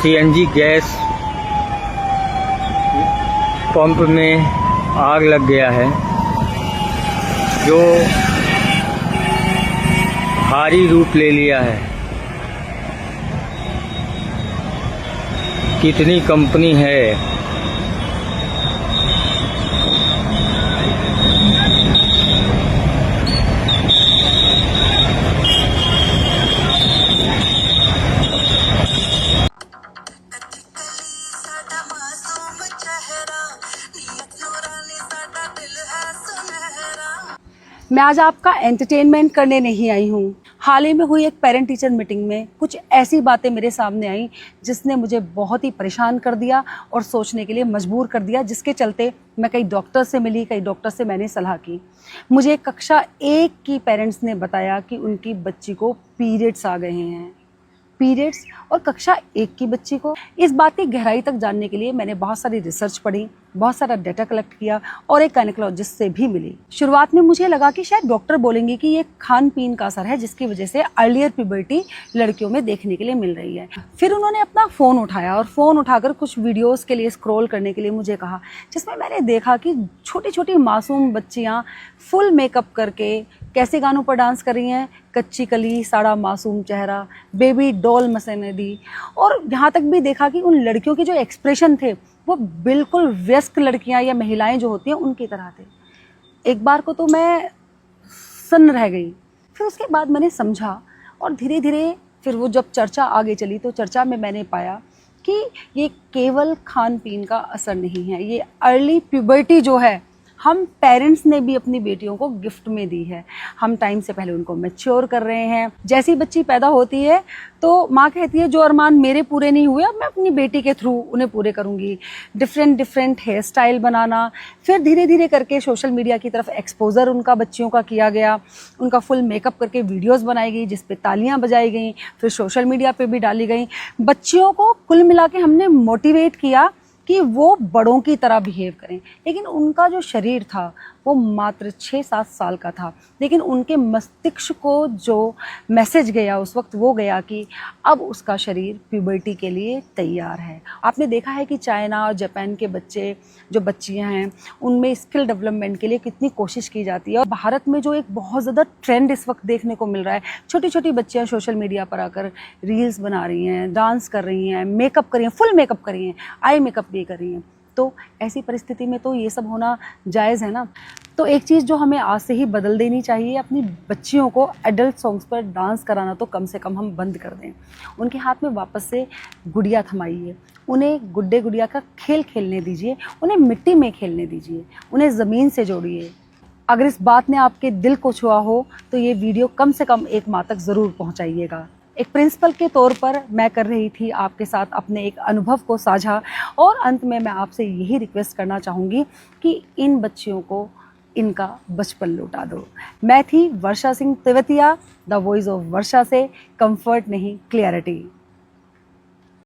CNG gas pump में आग लग गया है, जो भारी रूप ले लिया है। कितनी कंपनी है, मैं आज आपका एंटरटेनमेंट करने नहीं आई हूँ। हाल ही में हुई एक पेरेंट टीचर मीटिंग में कुछ ऐसी बातें मेरे सामने आई जिसने मुझे बहुत ही परेशान कर दिया और सोचने के लिए मजबूर कर दिया, जिसके चलते मैं कई डॉक्टर से मिली, कई डॉक्टर से मैंने सलाह की। मुझे कक्षा 1 की पेरेंट्स ने बताया कि उनकी बच्ची को पीरियड्स आ गए हैं। पीरियड्स और कक्षा 1 की बच्ची को। इस बात की गहराई तक जानने के लिए मैंने बहुत सारी रिसर्च पढ़ी, बहुत सारा डाटा कलेक्ट किया और एक गायनेकोलॉजिस्ट से भी मिली। शुरुआत में मुझे लगा कि शायद डॉक्टर बोलेंगे कि ये खान पीन का असर है, जिसकी वजह से अर्लियर प्यूबर्टी लड़कियों में देखने के लिए मिल रही है। फिर उन्होंने अपना फ़ोन उठाया और फ़ोन उठाकर कुछ वीडियोस के लिए स्क्रॉल करने के लिए मुझे कहा, जिसमें मैंने देखा कि छोटी छोटी मासूम बच्चियाँ फुल मेकअप करके कैसे गानों पर डांस कर रही हैं। कच्ची कली साड़ा मासूम चेहरा, बेबी डॉल मसनदी। और यहाँ तक भी देखा कि उन लड़कियों के जो एक्सप्रेशन थे वो बिल्कुल वयस्क लड़कियाँ या महिलाएं जो होती हैं उनकी तरह थे। एक बार को तो मैं सन्न रह गई। फिर उसके बाद मैंने समझा और धीरे धीरे फिर वो जब चर्चा आगे चली तो चर्चा में मैंने पाया कि ये केवल खान पीन का असर नहीं है, ये अर्ली प्यूबर्टी जो है हम पेरेंट्स ने भी अपनी बेटियों को गिफ्ट में दी है। हम टाइम से पहले उनको मैच्योर कर रहे हैं। जैसी बच्ची पैदा होती है तो माँ कहती है जो अरमान मेरे पूरे नहीं हुए अब मैं अपनी बेटी के थ्रू उन्हें पूरे करूँगी। डिफरेंट हेयर स्टाइल बनाना, फिर धीरे धीरे करके सोशल मीडिया की तरफ एक्सपोजर उनका बच्चियों का किया गया, उनका फुल मेकअप करके वीडियोज़ बनाई गई जिस पे तालियाँ बजाई गई, फिर सोशल मीडिया पे भी डाली गई। बच्चियों को कुल मिला के हमने मोटिवेट किया कि वो बड़ों की तरह बिहेव करें, लेकिन उनका जो शरीर था वो मात्र 6-7 साल का था। लेकिन उनके मस्तिष्क को जो मैसेज गया उस वक्त वो गया कि अब उसका शरीर प्यूबर्टी के लिए तैयार है। आपने देखा है कि चाइना और जापान के बच्चे जो बच्चियां हैं उनमें स्किल डेवलपमेंट के लिए कितनी कोशिश की जाती है। और भारत में जो एक बहुत ज़्यादा ट्रेंड इस वक्त देखने को मिल रहा है, छोटी छोटी बच्चियाँ सोशल मीडिया पर आकर रील्स बना रही हैं, डांस कर रही हैं, मेकअप कर रही हैं, फुल मेकअप कर रही हैं, आई मेकअप भी कर रही हैं। तो ऐसी परिस्थिति में तो ये सब होना जायज़ है ना। तो एक चीज़ जो हमें आज से ही बदल देनी चाहिए, अपनी बच्चियों को एडल्ट सॉन्ग्स पर डांस कराना तो कम से कम हम बंद कर दें। उनके हाथ में वापस से गुड़िया थमाइए, उन्हें गुड्डे गुड़िया का खेल खेलने दीजिए, उन्हें मिट्टी में खेलने दीजिए, उन्हें ज़मीन से जोड़िए। अगर इस बात ने आपके दिल को छुआ हो तो ये वीडियो कम से कम एक माँ तक ज़रूर पहुँचाइएगा। एक प्रिंसिपल के तौर पर मैं कर रही थी आपके साथ अपने एक अनुभव को साझा, और अंत में मैं आपसे यही रिक्वेस्ट करना चाहूँगी कि इन बच्चियों को इनका बचपन लौटा दो। मैं थी Varsha Singh Tewatia, the voice of Varsha से। कंफर्ट नहीं, क्लियरिटी।